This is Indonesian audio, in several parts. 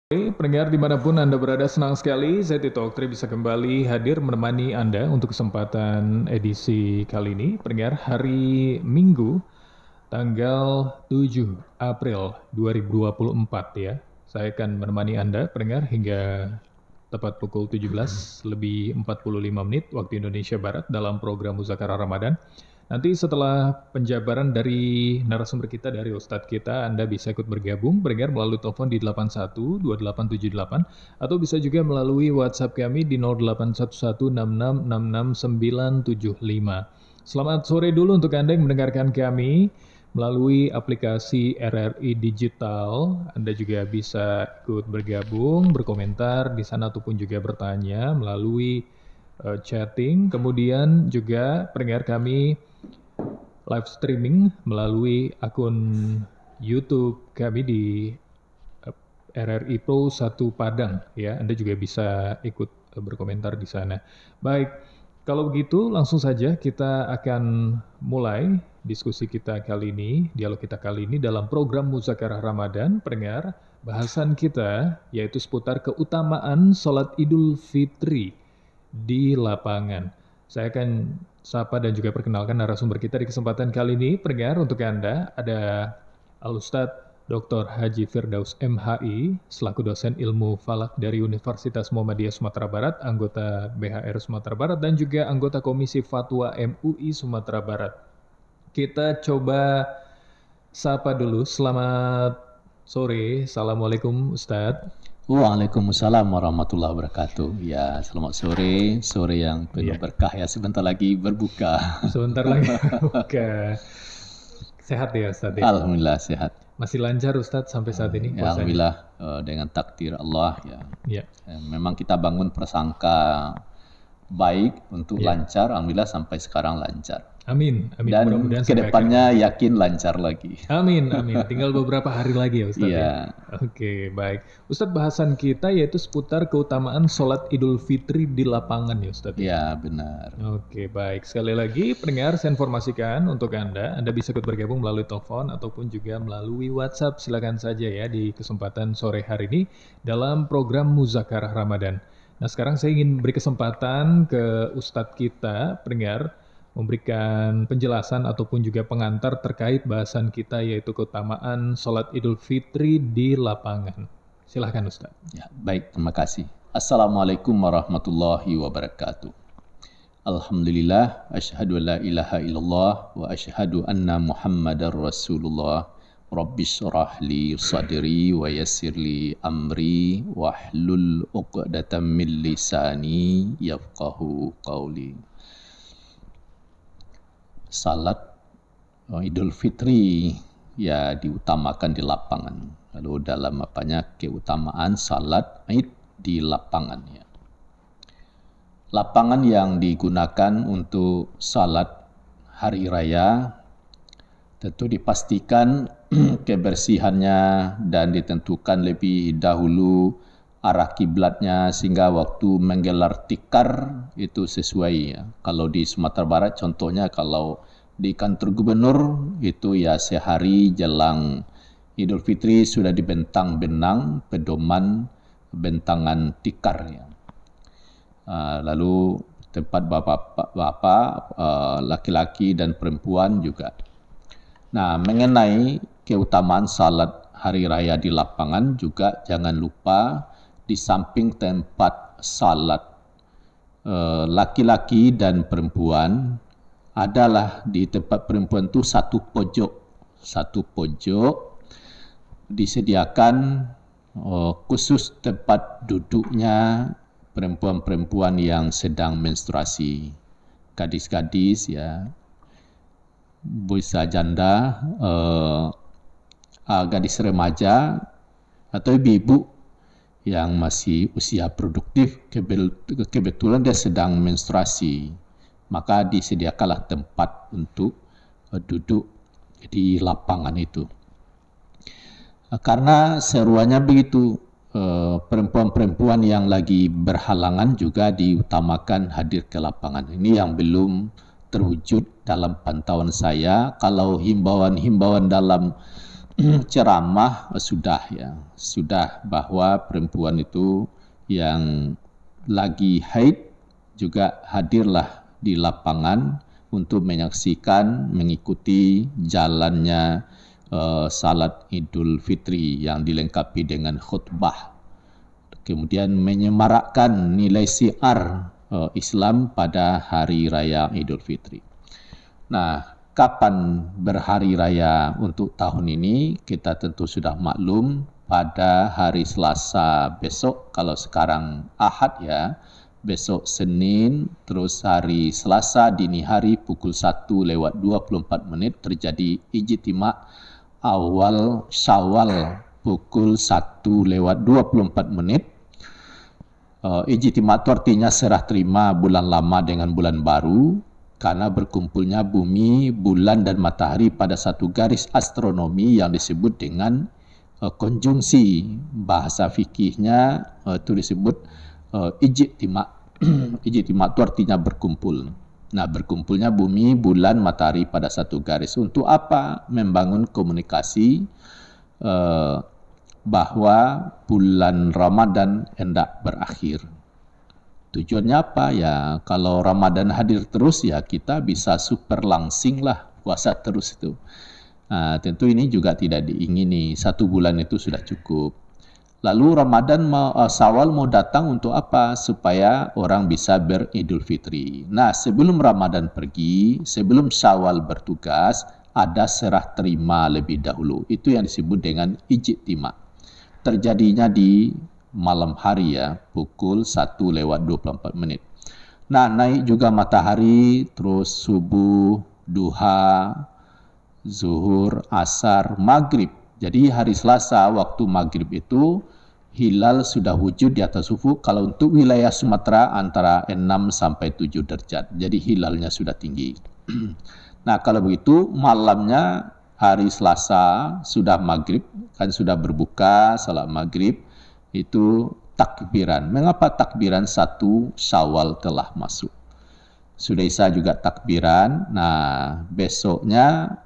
Oke, pendengar dimanapun Anda berada, senang sekali saya Tito Oktri bisa kembali hadir menemani Anda untuk kesempatan edisi kali ini. Pendengar, hari Minggu tanggal 7 April 2024 ya. Saya akan menemani Anda pendengar hingga tepat pukul 17 lebih 45 menit waktu Indonesia Barat dalam program Muzakara Ramadan. Nanti setelah penjabaran dari narasumber kita, dari Ustadz kita, Anda bisa ikut bergabung, pendengar melalui telepon di 812878, atau bisa juga melalui WhatsApp kami di 081166669975. Selamat sore dulu untuk Anda yang mendengarkan kami melalui aplikasi RRI Digital. Anda juga bisa ikut bergabung, berkomentar di sana ataupun juga bertanya melalui chatting. Kemudian juga pendengar kami live streaming melalui akun YouTube kami di RRI Pro 1 Padang ya. Anda juga bisa ikut berkomentar di sana. Baik, kalau begitu langsung saja kita akan mulai diskusi kita kali ini, dialog kita kali ini dalam program Muzakarah Ramadan. Pendengar, bahasan kita yaitu seputar keutamaan sholat Idul Fitri di lapangan. Saya akan sapa dan juga perkenalkan narasumber kita di kesempatan kali ini. Pendengar, untuk Anda ada Al-Ustadz Dr. Haji Firdaus MHI selaku dosen ilmu falak dari Universitas Muhammadiyah Sumatera Barat, anggota BHR Sumatera Barat, dan juga anggota Komisi Fatwa MUI Sumatera Barat. Kita coba sapa dulu. Selamat sore. Assalamualaikum Ustadz. Waalaikumsalam warahmatullahi wabarakatuh. Ya, selamat sore, sore yang penuh berkah ya. Sebentar lagi berbuka. Sebentar lagi berbuka. Sehat ya Ustadz ya? Alhamdulillah sehat. Masih lancar Ustadz sampai saat ini puasanya? Alhamdulillah dengan takdir Allah ya. Memang kita bangun prasangka baik untuk lancar. Alhamdulillah sampai sekarang lancar. Amin, amin. Dan kedepannya yakin lancar lagi. Amin, amin. Tinggal beberapa hari lagi ya Ustadz ya. Oke, baik. Ustadz, bahasan kita yaitu seputar keutamaan sholat Idul Fitri di lapangan ya Ustadz. Ya, benar. Oke, baik. Sekali lagi pendengar, saya informasikan untuk Anda bisa ikut bergabung melalui telepon ataupun juga melalui WhatsApp. Silakan saja ya di kesempatan sore hari ini dalam program Muzakarah Ramadan. Nah, sekarang saya ingin beri kesempatan ke Ustadz kita, pendengar, memberikan penjelasan ataupun juga pengantar terkait bahasan kita yaitu keutamaan sholat Idul Fitri di lapangan. Silahkan Ustaz. Ya, baik, terima kasih. Assalamualaikum warahmatullahi wabarakatuh. Alhamdulillah, asyhadu an la ilaha illallah wa asyhadu anna Muhammadar Rasulullah. Rabbis syrah li sadri wa yassir li amri wahlul 'uqdatam min lisani yafqahu qawli. Salat Idul Fitri ya diutamakan di lapangan. Lalu dalam keutamaan salat Id di lapangan ya. Lapangan yang digunakan untuk salat hari raya tentu dipastikan kebersihannya dan ditentukan lebih dahulu arah kiblatnya sehingga waktu menggelar tikar itu sesuai ya. Kalau di Sumatera Barat contohnya, kalau di kantor gubernur itu ya sehari jelang Idul Fitri sudah dibentang benang pedoman bentangan tikar ya. Lalu tempat bapak-bapak, laki-laki dan perempuan juga. Nah, mengenai keutamaan salat hari raya di lapangan juga jangan lupa di samping tempat salat laki-laki dan perempuan adalah di tempat perempuan itu satu pojok disediakan khusus tempat duduknya perempuan-perempuan yang sedang menstruasi, gadis-gadis ya, bisa janda, gadis remaja atau ibu-ibu yang masih usia produktif, kebetulan dia sedang menstruasi, maka disediakanlah tempat untuk duduk di lapangan itu. Karena seruannya begitu, perempuan-perempuan yang lagi berhalangan juga diutamakan hadir ke lapangan. Ini yang belum terwujud dalam pantauan saya. Kalau himbauan-himbauan dalam ceramah sudah bahwa perempuan itu yang lagi haid juga hadirlah di lapangan untuk menyaksikan, mengikuti jalannya salat Idul Fitri yang dilengkapi dengan khutbah. Kemudian menyemarakkan nilai syiar Islam pada hari raya Idul Fitri. Nah, kapan berhari raya untuk tahun ini? Kita tentu sudah maklum pada hari Selasa besok. Kalau sekarang Ahad ya, besok Senin, terus hari Selasa dini hari pukul 1:24 terjadi ijtima' awal Syawal pukul 1:24. Ijtima' itu artinya serah terima bulan lama dengan bulan baru, karena berkumpulnya bumi, bulan dan matahari pada satu garis astronomi yang disebut dengan konjungsi. Bahasa fikihnya itu disebut ijtima'. Ijtima' itu artinya berkumpul. Nah, berkumpulnya bumi, bulan, matahari pada satu garis. Untuk apa? Membangun komunikasi bahwa bulan Ramadan hendak berakhir. Tujuannya apa ya? Kalau Ramadan hadir terus ya kita bisa super langsing lah puasa terus itu. Nah, tentu ini juga tidak diingini. 1 bulan itu sudah cukup. Lalu Ramadan Syawal mau datang untuk apa? Supaya orang bisa beridul fitri. Nah, sebelum Ramadan pergi, sebelum Syawal bertugas, ada serah terima lebih dahulu. Itu yang disebut dengan ijtima'. Terjadinya di malam hari ya, pukul 1:24. Nah, naik juga matahari, terus subuh, duha, zuhur, asar, maghrib. Jadi hari Selasa waktu maghrib itu hilal sudah wujud di atas ufuk. Kalau untuk wilayah Sumatera antara 6 sampai 7 derajat. Jadi hilalnya sudah tinggi. Nah, kalau begitu malamnya hari Selasa sudah maghrib, kan sudah berbuka, salat maghrib, itu takbiran. Mengapa takbiran? 1 Syawal telah masuk. Sudah Isya juga takbiran. Nah, besoknya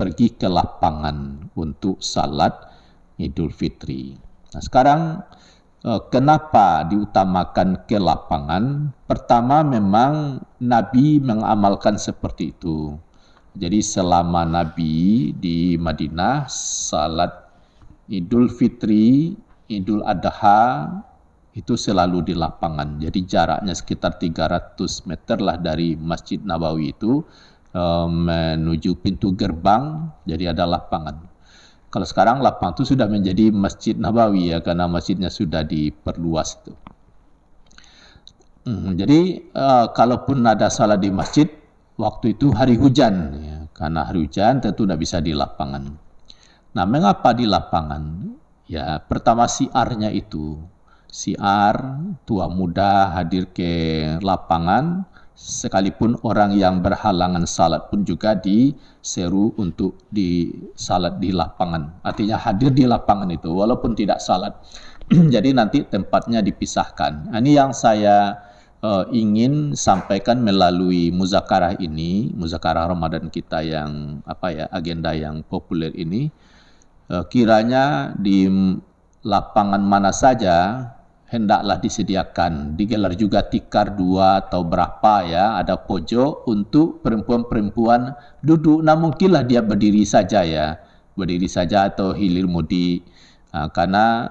pergi ke lapangan untuk salat Idul Fitri. Nah, sekarang kenapa diutamakan ke lapangan? Pertama, memang Nabi mengamalkan seperti itu. Jadi selama Nabi di Madinah, salat Idul Fitri, Idul Adha itu selalu di lapangan. Jadi jaraknya sekitar 300 meter lah dari Masjid Nabawi itu menuju pintu gerbang, jadi ada lapangan. Kalau sekarang lapangan itu sudah menjadi Masjid Nabawi ya, karena masjidnya sudah diperluas itu. Jadi kalaupun ada salat di masjid, waktu itu hari hujan ya, karena hari hujan tentu tidak bisa di lapangan. Nah, mengapa di lapangan? Ya, pertama siarnya itu. Siar tua muda hadir ke lapangan, sekalipun orang yang berhalangan salat pun juga diseru untuk salat di lapangan. Artinya hadir di lapangan itu walaupun tidak salat. Jadi nanti tempatnya dipisahkan. Ini yang saya ingin sampaikan melalui muzakarah ini, muzakarah Ramadan kita yang agenda yang populer ini. Kiranya di lapangan mana saja hendaklah disediakan, digelar juga tikar 2 atau berapa ya, ada pojok untuk perempuan-perempuan duduk. Nah, mungkinlah dia berdiri saja ya, berdiri saja atau hilir mudik, karena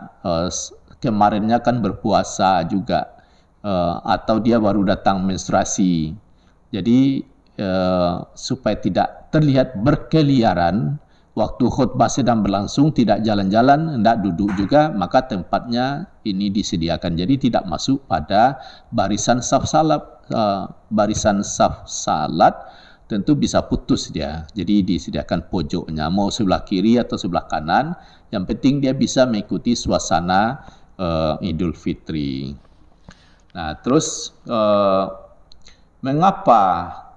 kemarinnya kan berpuasa juga, atau dia baru datang menstruasi. Jadi supaya tidak terlihat berkeliaran, waktu khutbah sedang berlangsung tidak jalan-jalan, hendak duduk juga, maka tempatnya ini disediakan. Jadi tidak masuk pada barisan saf salat. Barisan saf salat tentu bisa putus dia. Jadi disediakan pojoknya, mau sebelah kiri atau sebelah kanan. Yang penting dia bisa mengikuti suasana Idul Fitri. Nah, terus mengapa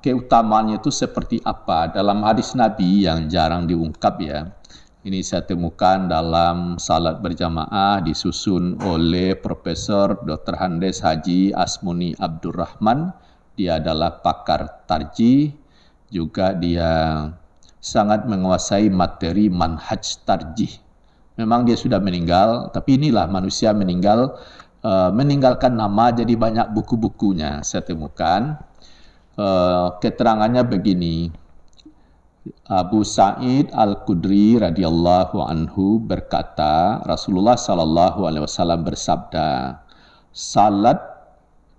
keutamaannya itu seperti apa? Dalam hadis Nabi yang jarang diungkap ya. Ini saya temukan dalam salat berjamaah disusun oleh Profesor Dr. Handes Haji Asmuni Abdurrahman. Dia adalah pakar tarjih, juga dia sangat menguasai materi manhaj tarjih. Memang dia sudah meninggal, tapi inilah manusia meninggal, meninggalkan nama, jadi banyak buku-bukunya saya temukan. Keterangannya begini, Abu Sa'id Al-Khudri radhiyallahu anhu berkata, Rasulullah sallallahu alaihi wasallam bersabda, salat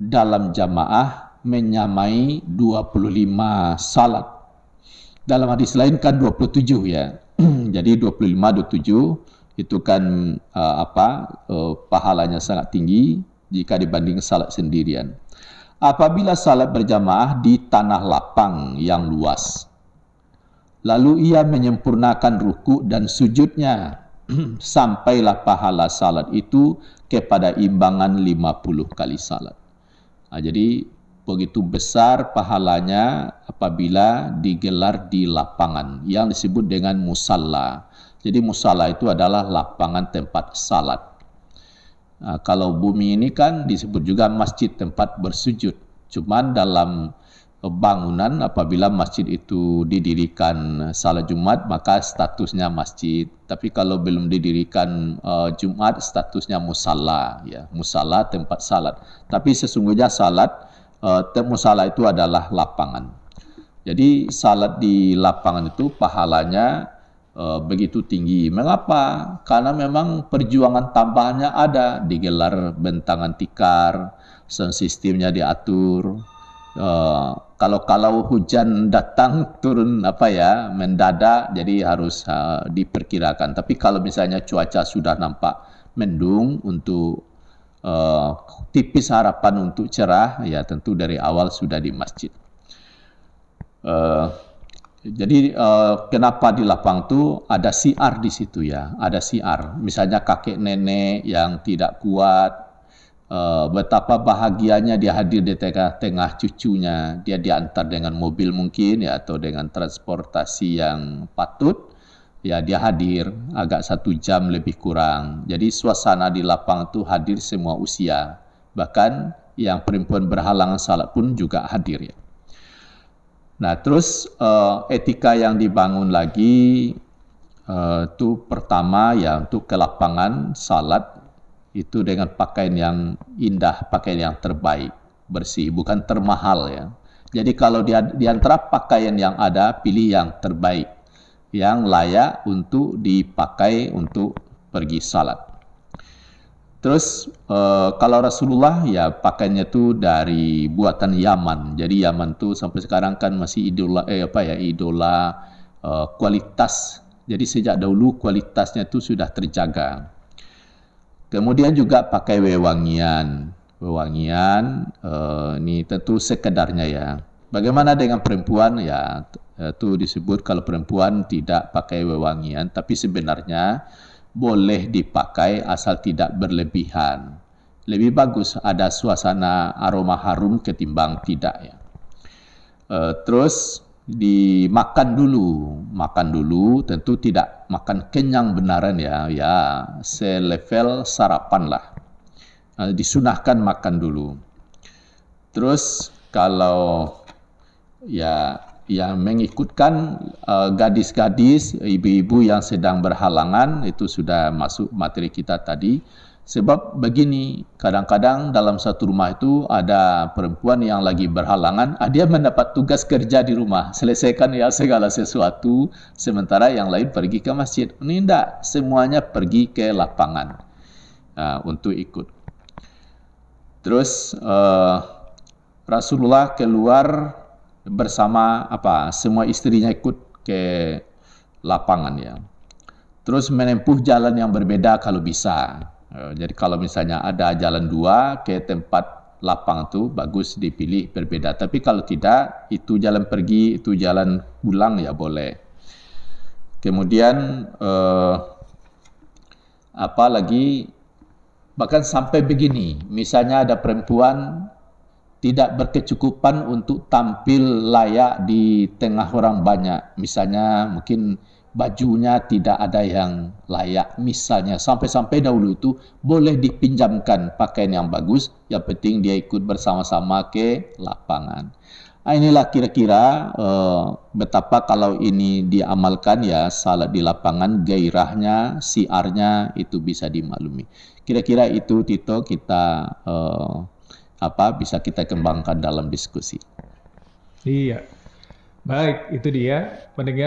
dalam jamaah menyamai 25 salat. Dalam hadis lain kan 27 ya. Jadi 25 27 itu kan pahalanya sangat tinggi jika dibanding salat sendirian. Apabila salat berjamaah di tanah lapang yang luas, lalu ia menyempurnakan ruku dan sujudnya, sampailah pahala salat itu kepada imbangan 50 kali salat. Jadi begitu besar pahalanya apabila digelar di lapangan yang disebut dengan musalla. Jadi musalla itu adalah lapangan tempat salat. Kalau bumi ini kan disebut juga masjid tempat bersujud. Cuman dalam bangunan apabila masjid itu didirikan salat Jumat maka statusnya masjid. Tapi kalau belum didirikan Jumat statusnya musalla, ya, musalla tempat salat. Tapi sesungguhnya musalla itu adalah lapangan. Jadi salat di lapangan itu pahalanya begitu tinggi. Mengapa? Karena memang perjuangan tambahannya ada, digelar bentangan tikar, sound systemnya diatur. Kalau hujan datang turun mendadak, jadi harus diperkirakan. Tapi kalau misalnya cuaca sudah nampak mendung untuk tipis harapan untuk cerah, ya tentu dari awal sudah di masjid. Jadi kenapa di lapang itu ada siar di situ ya, ada siar. Misalnya kakek nenek yang tidak kuat, betapa bahagianya dia hadir di tengah-tengah cucunya, dia diantar dengan mobil mungkin ya atau dengan transportasi yang patut, ya dia hadir agak 1 jam lebih kurang. Jadi suasana di lapang itu hadir semua usia, bahkan yang perempuan berhalangan salat pun juga hadir ya. Nah, terus etika yang dibangun lagi itu pertama ya untuk ke lapangan salat itu dengan pakaian yang indah, pakaian yang terbaik, bersih, bukan termahal ya. Jadi kalau di antara pakaian yang ada, pilih yang terbaik, yang layak untuk dipakai untuk pergi salat. Terus kalau Rasulullah ya pakainya tu dari buatan Yaman. Jadi Yaman tu sampai sekarang kan masih idola kualitas. Jadi sejak dahulu kualitasnya tu sudah terjaga. Kemudian juga pakai wewangian. Wewangian ini tentu sekedarnya ya. Bagaimana dengan perempuan ya? Itu disebut kalau perempuan tidak pakai wewangian, tapi sebenarnya boleh dipakai asal tidak berlebihan. Lebih bagus ada suasana aroma harum ketimbang tidak ya. Terus dimakan dulu, tentu tidak makan kenyang benaran ya, selevel sarapan lah. Disunahkan makan dulu. Terus kalau yang mengikutkan gadis-gadis, ibu-ibu yang sedang berhalangan, itu sudah masuk materi kita tadi. Sebab begini, kadang-kadang dalam satu rumah itu ada perempuan yang lagi berhalangan, dia mendapat tugas kerja di rumah, selesaikan ya segala sesuatu, sementara yang lain pergi ke masjid. Ini tidak, semuanya pergi ke lapangan untuk ikut. Terus Rasulullah keluar bersama semua istrinya ikut ke lapangan ya. Terus menempuh jalan yang berbeda kalau bisa. Jadi kalau misalnya ada jalan 2 ke tempat lapang tu bagus dipilih berbeda. Tapi kalau tidak, itu jalan pergi, itu jalan pulang ya boleh. Kemudian apa lagi? Bahkan sampai begini, misalnya ada perempuan tidak berkecukupan untuk tampil layak di tengah orang banyak. Misalnya mungkin bajunya tidak ada yang layak. Misalnya sampai-sampai dahulu itu boleh dipinjamkan pakaian yang bagus. Yang penting dia ikut bersama-sama ke lapangan. Inilah kira-kira betapa kalau ini diamalkan ya salat di lapangan, gairahnya, siarnya itu bisa dimaklumi. Kira-kira itu Tito kita bisa kita kembangkan dalam diskusi. Iya, baik itu dia pendengar.